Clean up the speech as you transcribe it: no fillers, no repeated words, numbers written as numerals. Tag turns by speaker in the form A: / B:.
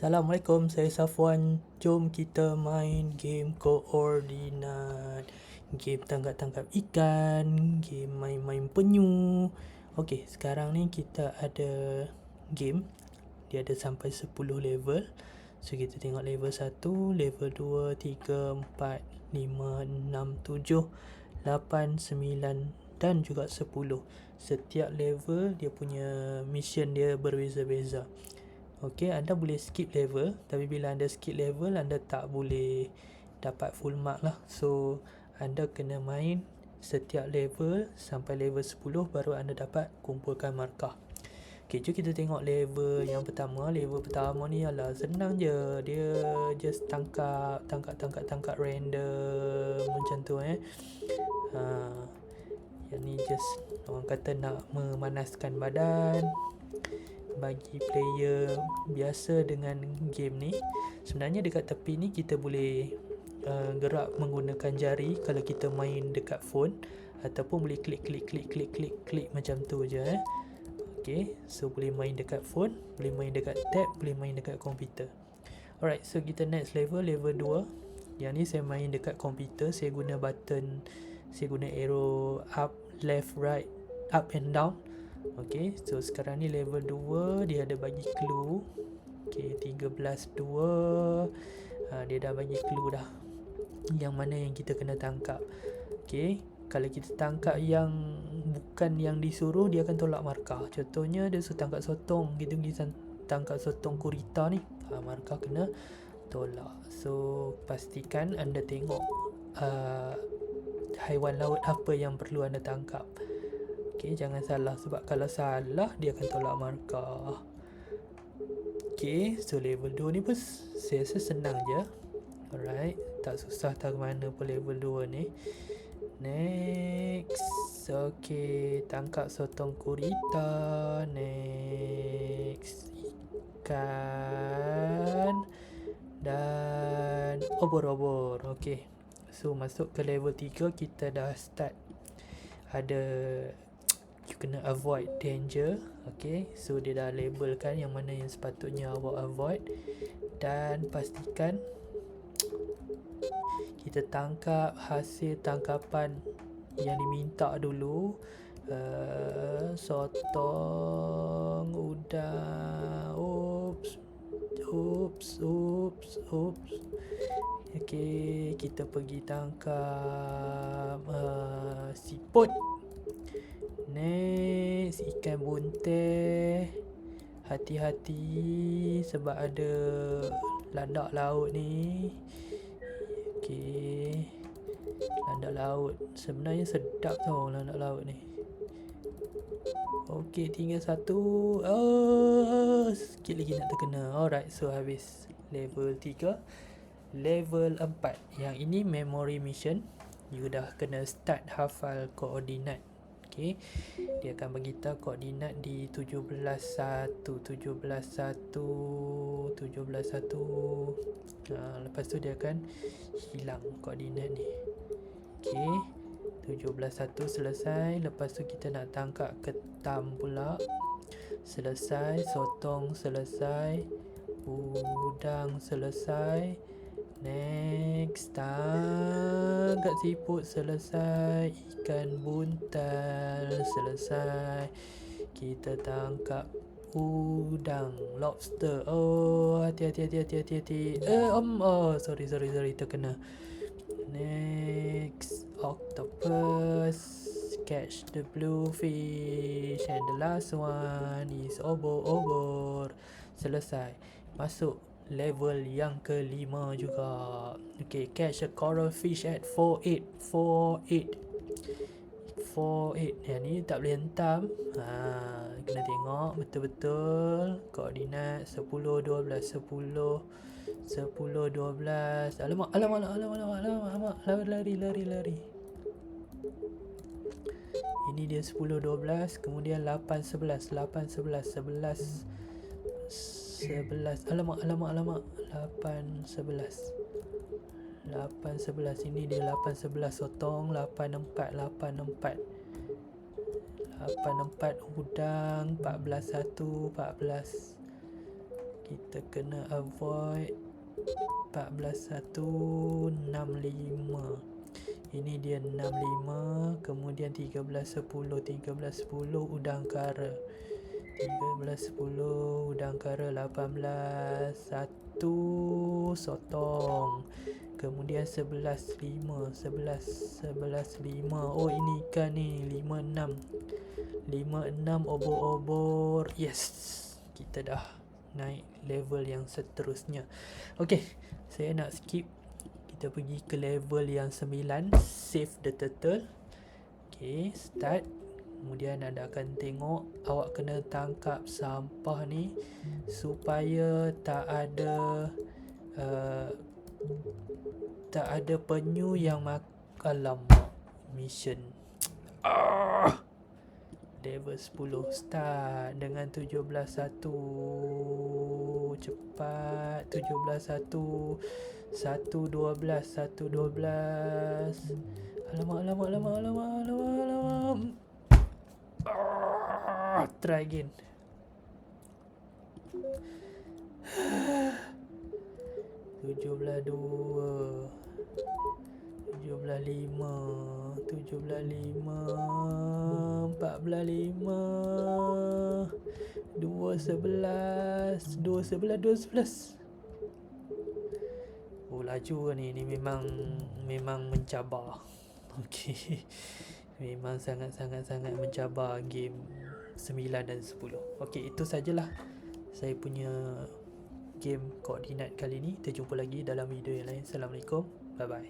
A: Assalamualaikum, saya Safwan. Jom kita main game koordinat. Game tangkap-tangkap ikan, game main-main penyu. Okey, sekarang ni kita ada game. Dia ada sampai 10 level. So kita tengok level 1, level 2, 3, 4, 5, 6, 7, 8, 9 dan juga 10. Setiap level dia punya mission dia berbeza-beza. Okey, anda boleh skip level, tapi bila anda skip level, anda tak boleh dapat full mark lah. So, anda kena main setiap level sampai level 10 baru anda dapat kumpulkan markah. Okey, jom kita tengok level yang pertama. Level pertama ni adalah senang je. Dia just tangkap random macam tu yang ni just orang kata nak memanaskan badan bagi player biasa dengan game ni. Sebenarnya dekat tepi ni kita boleh gerak menggunakan jari kalau kita main dekat phone, ataupun boleh klik macam tu je Okay, so boleh main dekat phone, boleh main dekat tab, boleh main dekat komputer. Alright, so kita next level, level 2. Yang ni saya main dekat komputer. Saya guna button, saya guna arrow up, left, right, up and down. Okay, so sekarang ni level 2. Dia ada bagi clue. Okay, 13.2. Dia dah bagi clue dah yang mana yang kita kena tangkap. Okay, kalau kita tangkap yang bukan yang disuruh, dia akan tolak markah. Contohnya dia suruh tangkap sotong, kita pergi tangkap sotong gurita ni, markah kena tolak. So pastikan anda tengok haiwan laut apa yang perlu anda tangkap. Okay, jangan salah, sebab kalau salah dia akan tolak markah. Okay, so level 2 ni pun saya rasa senang je. Alright, tak susah tak mana pun level 2 ni. Next. Okay, tangkap sotong gurita. Next, ikan dan obor-obor. Okay, so masuk ke level 3. Kita dah start ada you kena avoid danger. Okay, so dia dah labelkan yang mana yang sepatutnya awak avoid. Dan pastikan kita tangkap hasil tangkapan yang diminta dulu. Sotong, udang. Oops. Okay, kita pergi tangkap siput. Next, ikan bunting. Hati-hati sebab ada landak laut ni. Okay, landak laut sebenarnya sedap tau, landak laut ni. Okay, tinggal satu. Sikit lagi nak terkena. Alright, so habis level 3. Level 4, yang ini memory mission. You dah kena start hafal koordinat. Okay, dia akan beritahu koordinat di 17.1. Lepas tu dia akan hilang koordinat ni. Okay, 17.1 selesai. Lepas tu kita nak tangkap ketam pula. Selesai. Sotong selesai. Udang selesai. Next, tangkap siput selesai. Ikan buntal selesai. Kita tangkap udang, lobster. Oh, hati-hati. Sorry, terkena. Next, octopus. Catch the blue fish. And the last one is obor. Selesai. Masuk level yang ke-5 juga. Okay, catch a coral fish at 4.8. Yang ni tak boleh hentam. Kena tengok betul-betul koordinat 10, 12. Alamak. Lari. Ini dia 10, 12. Kemudian 8, 11. 11. Alamak. 8, 11. Ini dia 8, 11 sotong. 8, 4. 8, 4 udang. 14, 1. 14. Kita kena avoid 14.165. Ini dia 65, kemudian 13.10, 13.10 udangkara. 13.10 udangkara, 18.1 sotong. Kemudian 11.5, 11.5. Oh, ini ikan ni, 56. 56 obor-obor. Yes, kita dah naik level yang seterusnya. Okey, saya nak skip. Kita pergi ke level yang 9, save the turtle. Okey, start. Kemudian anda akan tengok awak kena tangkap sampah ni supaya tak ada penyu yang alamak, mission. Level 10 start dengan 17.1. Cepat. 17.1. 1.12. 1.12. Alamak. Try again. 17.2. 17.5. 17.5. 14.5. 2.11. 2.11. Oh, laju ni. Ni memang mencabar. Okey. Memang sangat mencabar game 9 dan 10. Okey, itu sajalah saya punya game koordinat kali ni. Kita jumpa lagi dalam video yang lain. Assalamualaikum. Bye bye.